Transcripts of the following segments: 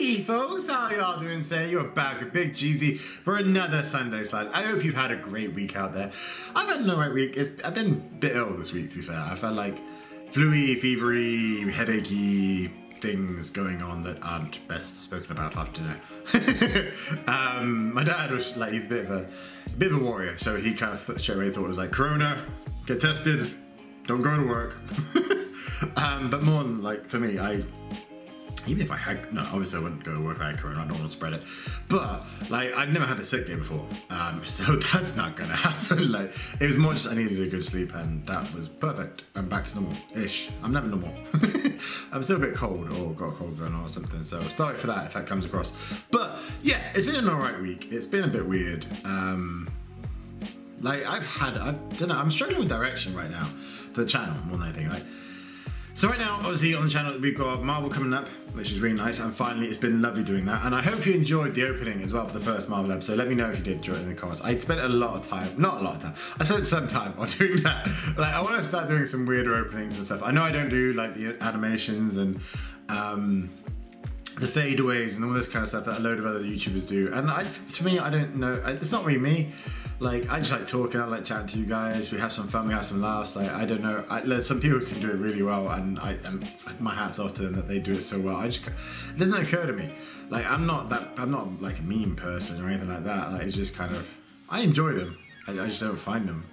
Hey folks, how y'all doing today? You're back with Big CheeZ for another Sunday Slide. I hope you've had a great week out there. I've had an alright week. I've been a bit ill this week, to be fair. I felt like flu-y, fevery, headachy things going on that aren't best spoken about after dinner. My dad was like, he's a bit of a warrior, so he kind of straight away thought it was like Corona, get tested, don't go to work. But more than like for me, even if I had, no, obviously I wouldn't go to work if I had Corona, I don't want to spread it. But, like, I've never had a sick day before, so that's not gonna happen. Like, it was more just I needed a good sleep, and that was perfect. I'm back to normal-ish. I'm never normal. I'm still a bit cold, or got a cold going on or something, so sorry for that if that comes across. But, yeah, it's been an alright week. It's been a bit weird. Like, I don't know, I'm struggling with direction right now for the channel more than anything. Like, so right now, obviously on the channel, we've got Marvel coming up, which is really nice, and finally it's been lovely doing that. And I hope you enjoyed the opening as well for the first Marvel episode. Let me know if you did enjoy it in the comments. I spent a lot of time, not a lot of time, I spent some time on doing that. Like, I want to start doing some weirder openings and stuff. I know I don't do like the animations and the fadeaways and all this kind of stuff that a load of other YouTubers do. And to me, I don't know, it's not really me. Like, I just like talking, I like chatting to you guys, we have some fun, we have some laughs. Like, I don't know, there's some people who can do it really well, and my hat's off to them that they do it so well. It doesn't occur to me. Like, I'm not like a meme person or anything like that. Like, it's just kind of, I enjoy them. I just don't find them.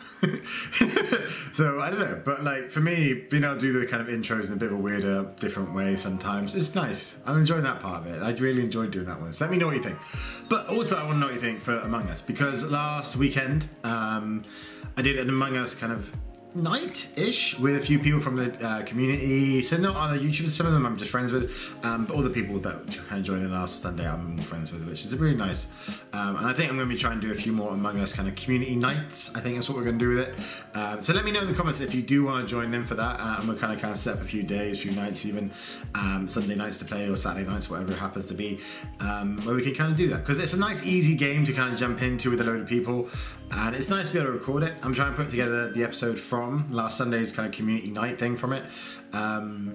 So, I don't know, but like, for me, being able to do the kind of intros in a bit of a weirder, different way sometimes, it's nice. I'm enjoying that part of it. I really enjoyed doing that one. So let me know what you think. But also, I want to know what you think for Among Us, because last weekend, I did an Among Us kind of night-ish with a few people from the community. So not other YouTubers, some of them I'm just friends with, but all the people that kind of joined in last Sunday I'm more friends with, which is really nice. And I think I'm going to be trying to do a few more Among Us kind of community nights. I think that's what we're going to do with it. So let me know in the comments if you do want to join in for that. I'm going to kind of set up a few days, a few nights even, Sunday nights to play or Saturday nights, whatever it happens to be, where we can kind of do that. Because it's a nice easy game to kind of jump into with a load of people. And it's nice to be able to record it. I'm trying to put together the episode from last Sunday's kind of community night thing from it. And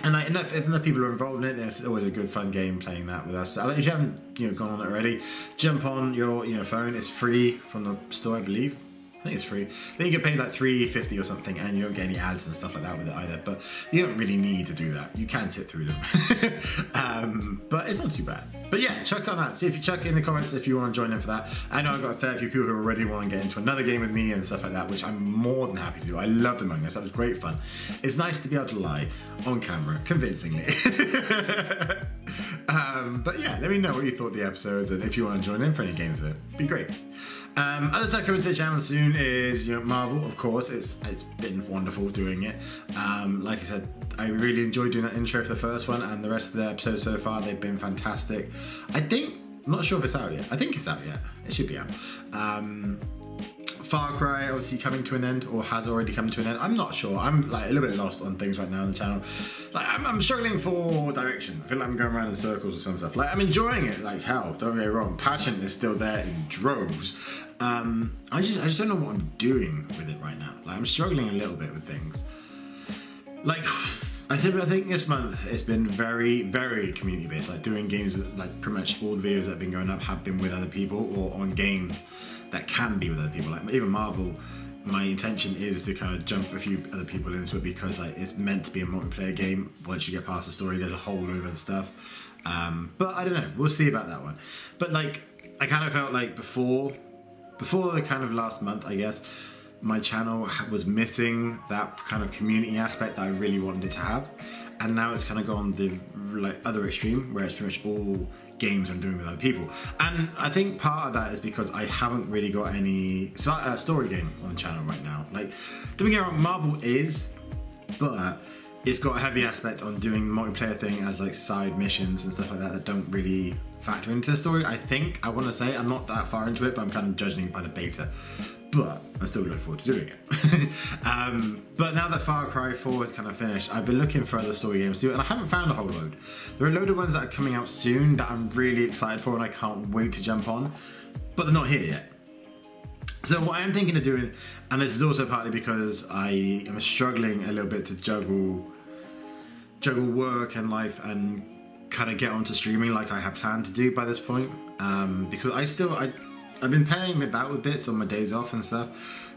if enough people are involved in it, then it's always a good fun game playing that with us. So if you haven't gone on it already, jump on your phone. It's free from the store, I believe. I think it's free. Then you get paid like $3.50 or something, and you don't get any ads and stuff like that with it either. But you don't really need to do that. You can sit through them. But it's not too bad. But yeah, check on that. See if you check in the comments if you want to join in for that. I know I've got a fair few people who already want to get into another game with me and stuff like that, which I'm more than happy to do. I loved Among Us. That was great fun. It's nice to be able to lie on camera convincingly. But yeah, let me know what you thought of the episodes and if you want to join in for any games with it. It'd be great. Other stuff coming to the channel soon is Marvel, of course. It's been wonderful doing it. Like I said, I really enjoyed doing that intro for the first one, and the rest of the episodes so far, they've been fantastic. I'm not sure if it's out yet. I think it's out yet. It should be out. Far Cry obviously coming to an end, or has already come to an end. I'm not sure. I'm like a little bit lost on things right now on the channel. Like I'm struggling for direction. I feel like I'm going around in circles with some stuff. Like I'm enjoying it like hell, don't get me wrong. Passion is still there in droves. I just don't know what I'm doing with it right now. Like I'm struggling a little bit with things. Like I think this month it's been very, very community based. Like doing games with like pretty much all the videos that have been going up have been with other people or on games that can be with other people. Like even Marvel, my intention is to kind of jump a few other people into it because like it's meant to be a multiplayer game. Once you get past the story, there's a whole load of other stuff. But I don't know. We'll see about that one. But like I kind of felt like before the kind of last month, I guess, my channel was missing that kind of community aspect that I really wanted it to have. And now it's kind of gone the like other extreme where it's pretty much all games I'm doing with other people. And I think part of that is because I haven't really got any story game on the channel right now. Like, don't get me wrong, Marvel is, but it's got a heavy aspect on doing multiplayer thing as like side missions and stuff like that that don't really factor into the story. I want to say, I'm not that far into it, but I'm kind of judging it by the beta. But I'm still looking forward to doing it. But now that Far Cry 4 is kind of finished, I've been looking for other story games too, and I haven't found a whole load. There are a load of ones that are coming out soon that I'm really excited for and I can't wait to jump on, but they're not here yet. So what I am thinking of doing, and this is also partly because I am struggling a little bit to juggle work and life and kind of get onto streaming like I had planned to do by this point, because I've been playing about with bits on my days off and stuff.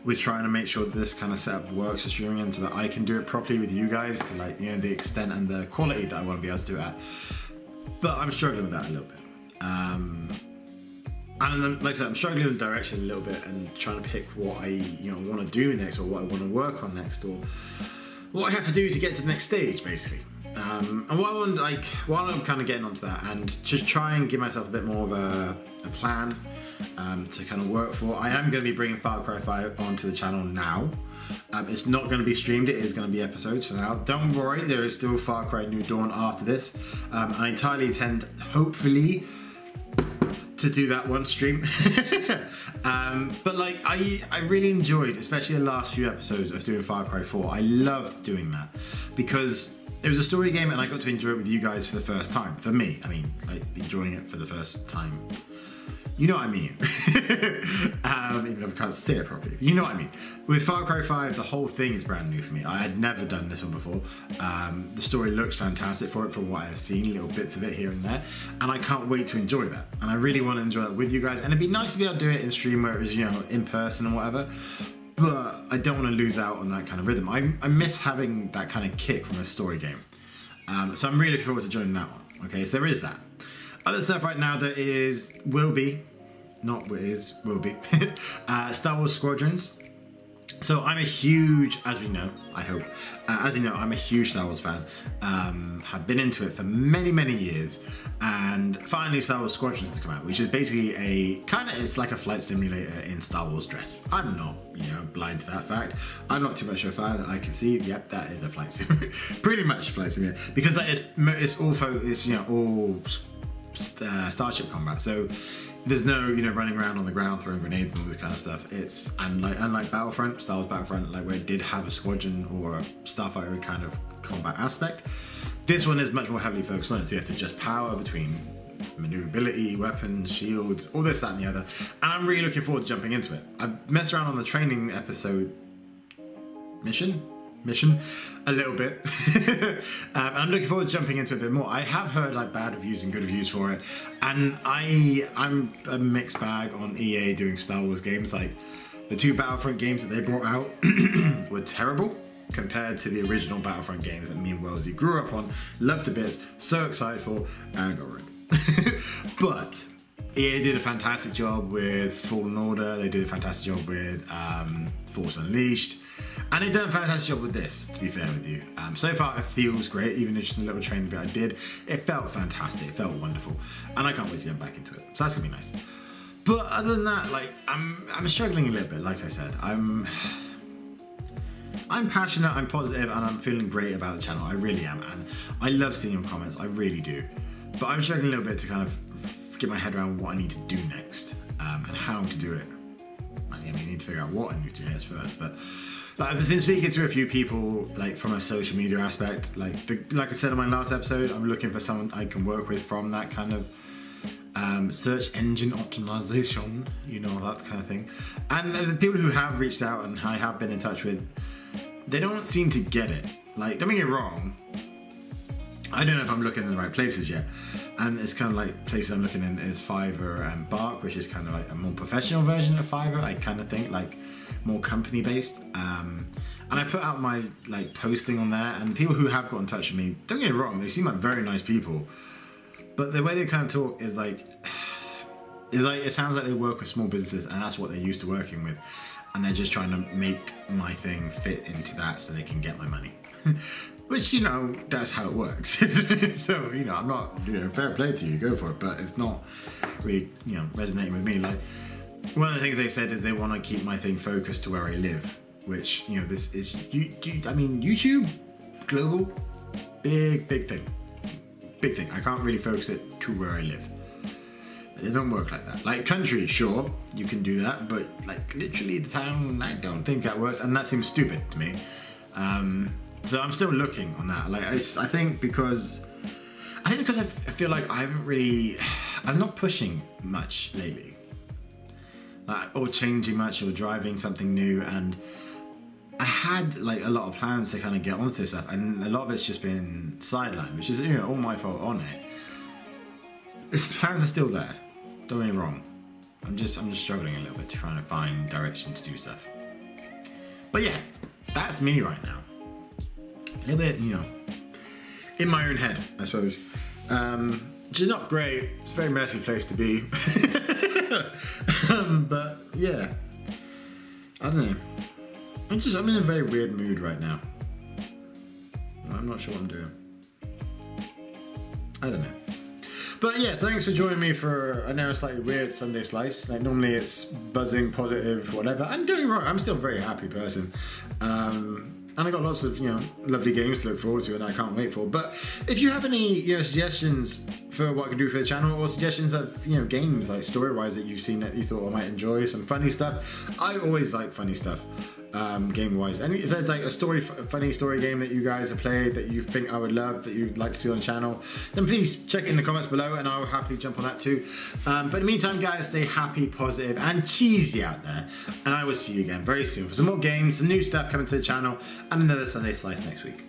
We're trying to make sure that this kind of setup works for streaming, and so that I can do it properly with you guys to, like, you know, the extent and the quality that I want to be able to do it at. But I'm struggling with that a little bit. And then, like I said, I'm struggling with direction a little bit and trying to pick what I, you know, want to do next, or what I want to work on next, or what I have to do to get to the next stage, basically. And what I want, like, while I'm kind of getting onto that, and just try and give myself a bit more of a plan to kind of work for. I am going to be bringing Far Cry 5 onto the channel now. It's not going to be streamed, it is going to be episodes for now. Don't worry, there is still Far Cry New Dawn after this. I entirely intend, hopefully, to do that one stream. But like, I really enjoyed, especially the last few episodes of doing Far Cry 4. I loved doing that because it was a story game and I got to enjoy it with you guys for the first time. For me, I mean, like, enjoying it for the first time. You know what I mean. Even if I can't say it properly. You know what I mean. With Far Cry 5, the whole thing is brand new for me. I had never done this one before. The story looks fantastic for it from what I've seen, little bits of it here and there. And I can't wait to enjoy that. And I really want to enjoy that with you guys. And it'd be nice to be able to do it in stream where it was, you know, in person and whatever. But I don't want to lose out on that kind of rhythm. I miss having that kind of kick from a story game. So I'm really looking forward to joining that one. Okay, so there is that. Other stuff right now that will be Star Wars Squadrons. So I'm a huge, as we know, I hope, as you know, I'm a huge Star Wars fan. Have been into it for many, many years, and finally Star Wars Squadrons has come out, which is basically it's like a flight simulator in Star Wars dress. I'm not, you know, blind to that fact. I'm not too much of a fan that I can see. Yep, that is a flight simulator, pretty much a flight simulator, because that is, it's all focused, you know, all starship combat. So there's no, you know, running around on the ground throwing grenades and all this kind of stuff. It's, and like, unlike Battlefront, Star Wars Battlefront, like, where it did have a squadron or a starfighter kind of combat aspect, this one is much more heavily focused on it. So you have to just power between maneuverability, weapons, shields, all this, that, and the other. And I'm really looking forward to jumping into it. I've messed around on the training episode mission a little bit. And I'm looking forward to jumping into it a bit more. I have heard like bad reviews and good reviews for it, and I'm a mixed bag on EA doing Star Wars games. Like, the two Battlefront games that they brought out were terrible compared to the original Battlefront games that me and Wellesley grew up on, loved to bits, so excited for, and got ruined. But EA did a fantastic job with Fallen Order. They did a fantastic job with Force Unleashed. And they've done a fantastic job with this, to be fair with you. So far it feels great, even just the little training bit I did. It felt fantastic, it felt wonderful. And I can't wait to get back into it. So that's gonna be nice. But other than that, like, I'm struggling a little bit, like I said. I'm passionate, I'm positive, and I'm feeling great about the channel. I really am, and I love seeing your comments, I really do. But I'm struggling a little bit to kind of get my head around what I need to do next, and how to do it. I mean, I need to figure out what I need to do next first, but like, I've been speaking to a few people, like, from a social media aspect. Like I said in my last episode, I'm looking for someone I can work with from that kind of search engine optimization, you know, that kind of thing. And the people who have reached out and I have been in touch with, they don't seem to get it. Like, don't get me wrong, I don't know if I'm looking in the right places yet. And it's kind of like places I'm looking in is Fiverr and Bark, which is kind of like a more professional version of Fiverr, I kind of think, like more company based. And I put out my like posting on there, and people who have got in touch with me, don't get me wrong, they seem like very nice people, but the way they kind of talk is like it sounds like they work with small businesses and that's what they're used to working with, and they're just trying to make my thing fit into that so they can get my money. Which, you know, that's how it works. So, you know, I'm not, you know, fair play to you, go for it, but it's not really, you know, resonating with me. Like, one of the things they said is they want to keep my thing focused to where I live, which, you know, this is, I mean, YouTube, global, big thing. Big thing. I can't really focus it to where I live. It don't work like that. Like, country, sure, you can do that, but like literally the town, I don't think that works, and that seems stupid to me. So I'm still looking on that. Like, I think because I feel like I'm not pushing much lately, like, or changing much or driving something new, and I had like a lot of plans to kind of get onto this stuff, and a lot of it's just been sidelined, which is, you know, all my fault on it. His plans are still there. Don't get me wrong. I'm just struggling a little bit trying to find direction to do stuff. But yeah, that's me right now. A little bit, you know, in my own head, I suppose. Which is not great. It's a very messy place to be. But yeah, I don't know. I'm in a very weird mood right now. I'm not sure what I'm doing. I don't know. But yeah, thanks for joining me for, I know, a slightly weird Sunday slice. Like normally it's buzzing, positive, whatever. And don't get me wrong, I'm still a very happy person. And I got lots of, you know, lovely games to look forward to and I can't wait for. But if you have any, you know, suggestions for what I can do for the channel, or suggestions of, you know, games like story-wise that you've seen that you thought I might enjoy, some funny stuff. I always like funny stuff, game-wise. And if there's like a funny story game that you guys have played that you think I would love, that you'd like to see on the channel, then please check it in the comments below and I'll happily jump on that too. But in the meantime, guys, stay happy, positive, and cheesy out there. And I will see you again very soon for some more games, some new stuff coming to the channel, and another Sunday Slice next week.